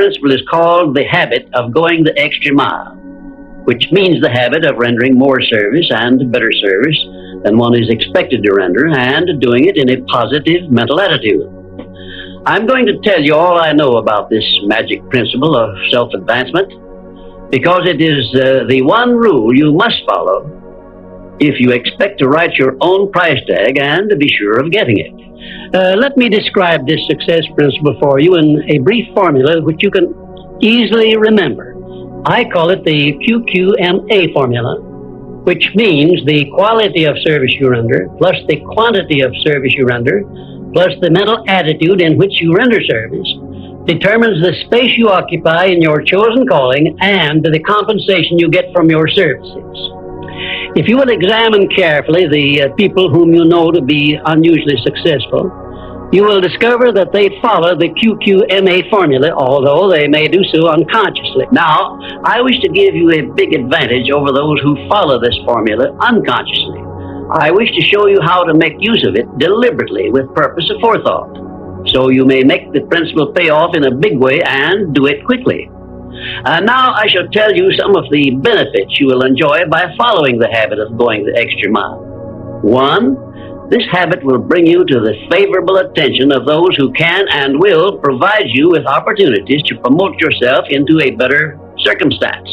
principle is called the habit of going the extra mile, which means the habit of rendering more service and better service than one is expected to render, and doing it in a positive mental attitude. I'm going to tell you all I know about this magic principle of self-advancement, because it is the one rule you must follow if you expect to write your own price tag and to be sure of getting it. Let me describe this success principle for you in a brief formula which you can easily remember. I call it the QQMA formula, which means the quality of service you render plus the quantity of service you render plus the mental attitude in which you render service determines the space you occupy in your chosen calling and the compensation you get from your services. If you will examine carefully the people whom you know to be unusually successful, you will discover that they follow the QQMA formula, although they may do so unconsciously. Now, I wish to give you a big advantage over those who follow this formula unconsciously. I wish to show you how to make use of it deliberately with purpose of forethought, so you may make the principle pay off in a big way and do it quickly. Now I shall tell you some of the benefits you will enjoy by following the habit of going the extra mile. 1, this habit will bring you to the favorable attention of those who can and will provide you with opportunities to promote yourself into a better circumstance.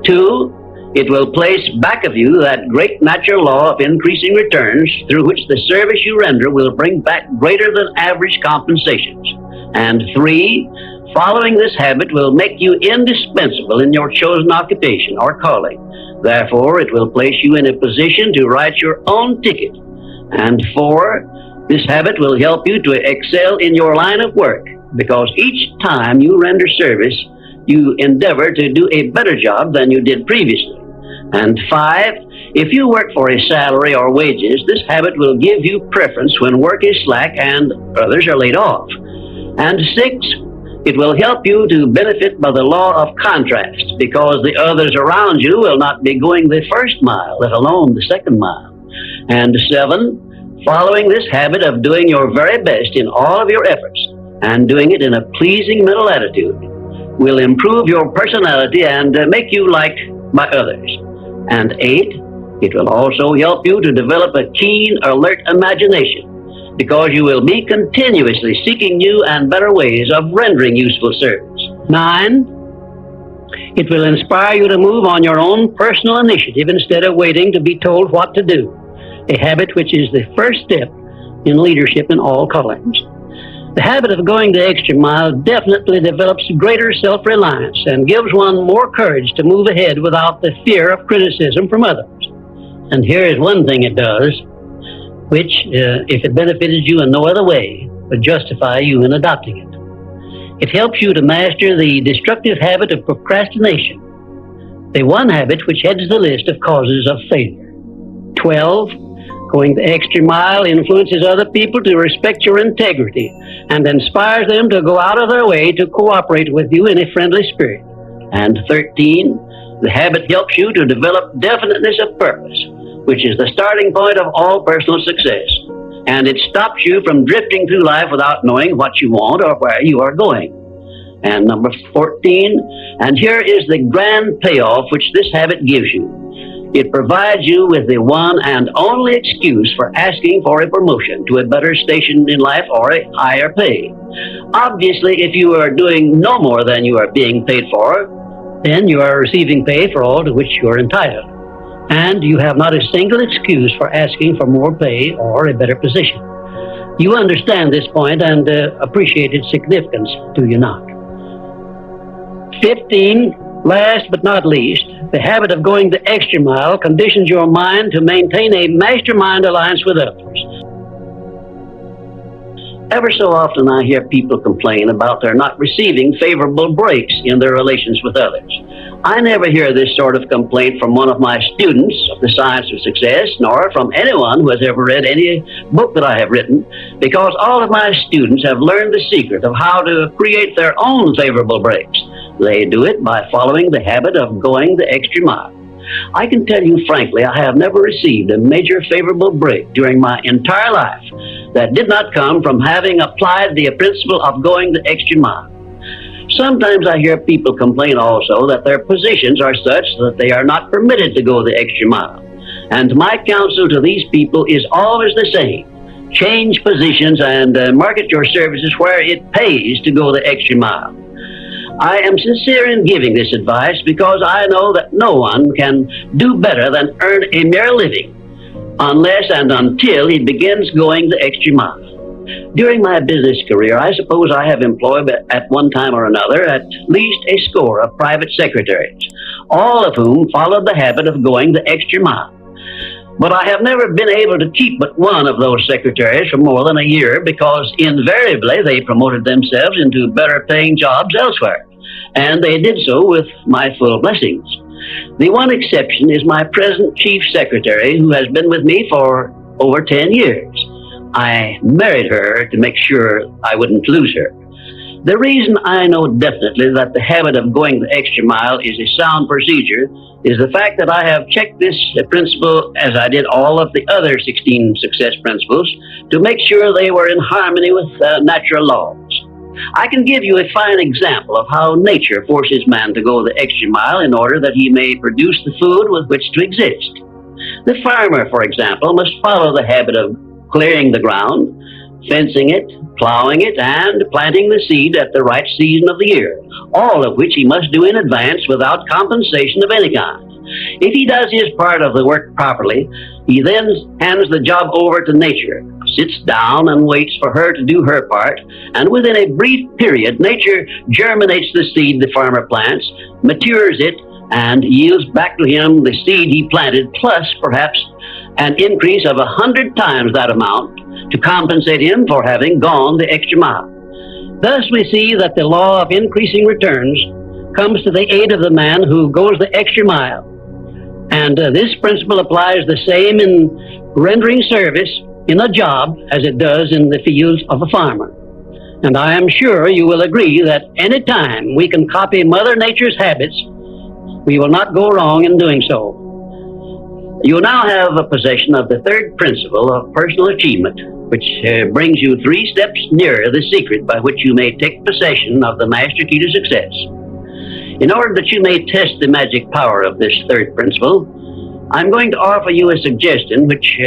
2, it will place back of you that great natural law of increasing returns through which the service you render will bring back greater than average compensations. And 3, following this habit will make you indispensable in your chosen occupation or calling. Therefore, it will place you in a position to write your own ticket. And 4, this habit will help you to excel in your line of work, because each time you render service, you endeavor to do a better job than you did previously. And 5, if you work for a salary or wages, this habit will give you preference when work is slack and others are laid off. And 6, it will help you to benefit by the law of contrast, because the others around you will not be going the first mile, let alone the second mile. And 7, following this habit of doing your very best in all of your efforts and doing it in a pleasing mental attitude will improve your personality and make you liked by others. And 8, it will also help you to develop a keen, alert imagination, because you will be continuously seeking new and better ways of rendering useful service. 9, it will inspire you to move on your own personal initiative instead of waiting to be told what to do, a habit which is the first step in leadership in all callings. The habit of going the extra mile definitely develops greater self-reliance and gives one more courage to move ahead without the fear of criticism from others. And here is one thing it does, which, if it benefited you in no other way, would justify you in adopting it. It helps you to master the destructive habit of procrastination, the one habit which heads the list of causes of failure. 12, going the extra mile influences other people to respect your integrity and inspires them to go out of their way to cooperate with you in a friendly spirit. And 13, the habit helps you to develop definiteness of purpose, which is the starting point of all personal success. And it stops you from drifting through life without knowing what you want or where you are going. And number 14, and here is the grand payoff which this habit gives you. It provides you with the one and only excuse for asking for a promotion to a better station in life or a higher pay. Obviously, if you are doing no more than you are being paid for, then you are receiving pay for all to which you are entitled. And you have not a single excuse for asking for more pay or a better position. You understand this point and appreciate its significance, do you not? 15, last but not least, the habit of going the extra mile conditions your mind to maintain a mastermind alliance with others. Ever so often I hear people complain about their not receiving favorable breaks in their relations with others. I never hear this sort of complaint from one of my students of the science of success, nor from anyone who has ever read any book that I have written, because all of my students have learned the secret of how to create their own favorable breaks. They do it by following the habit of going the extra mile. I can tell you frankly, I have never received a major favorable break during my entire life that did not come from having applied the principle of going the extra mile. Sometimes I hear people complain also that their positions are such that they are not permitted to go the extra mile. And my counsel to these people is always the same. Change positions and market your services where it pays to go the extra mile. I am sincere in giving this advice because I know that no one can do better than earn a mere living unless and until he begins going the extra mile. During my business career, I suppose I have employed at one time or another at least a score of private secretaries, all of whom followed the habit of going the extra mile. But I have never been able to keep but one of those secretaries for more than a year because invariably they promoted themselves into better paying jobs elsewhere, and they did so with my full blessings. The one exception is my present chief secretary, who has been with me for over 10 years. I married her to make sure I wouldn't lose her. The reason I know definitely that the habit of going the extra mile is a sound procedure is the fact that I have checked this principle, as I did all of the other 16 success principles, to make sure they were in harmony with natural laws. I can give you a fine example of how nature forces man to go the extra mile in order that he may produce the food with which to exist. The farmer, for example, must follow the habit of clearing the ground, fencing it, plowing it, and planting the seed at the right season of the year, all of which he must do in advance without compensation of any kind. If he does his part of the work properly, he then hands the job over to nature, sits down and waits for her to do her part, and within a brief period, nature germinates the seed the farmer plants, matures it, and yields back to him the seed he planted, plus perhaps an increase of 100 times that amount to compensate him for having gone the extra mile. Thus we see that the law of increasing returns comes to the aid of the man who goes the extra mile. And this principle applies the same in rendering service in a job as it does in the fields of a farmer. And I am sure you will agree that any time we can copy Mother Nature's habits, we will not go wrong in doing so. You now have a possession of the third principle of personal achievement, which brings you 3 steps nearer the secret by which you may take possession of the master key to success. In order that you may test the magic power of this third principle, I'm going to offer you a suggestion which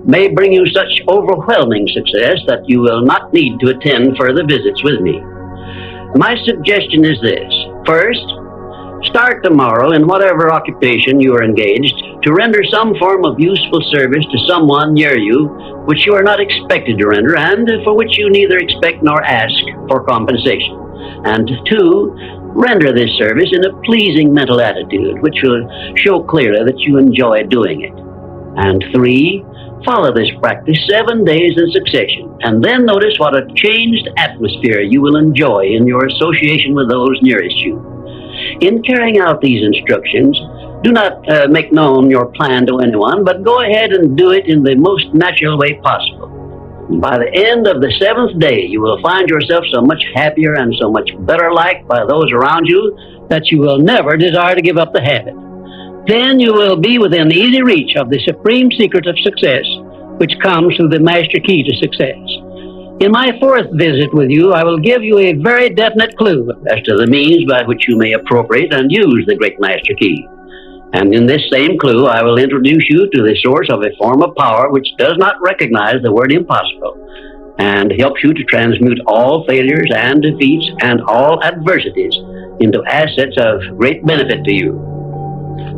may bring you such overwhelming success that you will not need to attend further visits with me. My suggestion is this. First, start tomorrow in whatever occupation you are engaged to render some form of useful service to someone near you which you are not expected to render and for which you neither expect nor ask for compensation. And 2, render this service in a pleasing mental attitude which will show clearly that you enjoy doing it. And 3, follow this practice 7 days in succession, and then notice what a changed atmosphere you will enjoy in your association with those nearest you. In carrying out these instructions, do not make known your plan to anyone, but go ahead and do it in the most natural way possible. By the end of the 7th day, you will find yourself so much happier and so much better liked by those around you that you will never desire to give up the habit. Then you will be within easy reach of the supreme secret of success, which comes through the master key to success. In my 4th visit with you, I will give you a very definite clue as to the means by which you may appropriate and use the great master key. And in this same clue, I will introduce you to the source of a form of power which does not recognize the word impossible and helps you to transmute all failures and defeats and all adversities into assets of great benefit to you.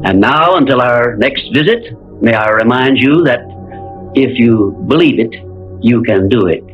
And now, until our next visit, may I remind you that if you believe it, you can do it.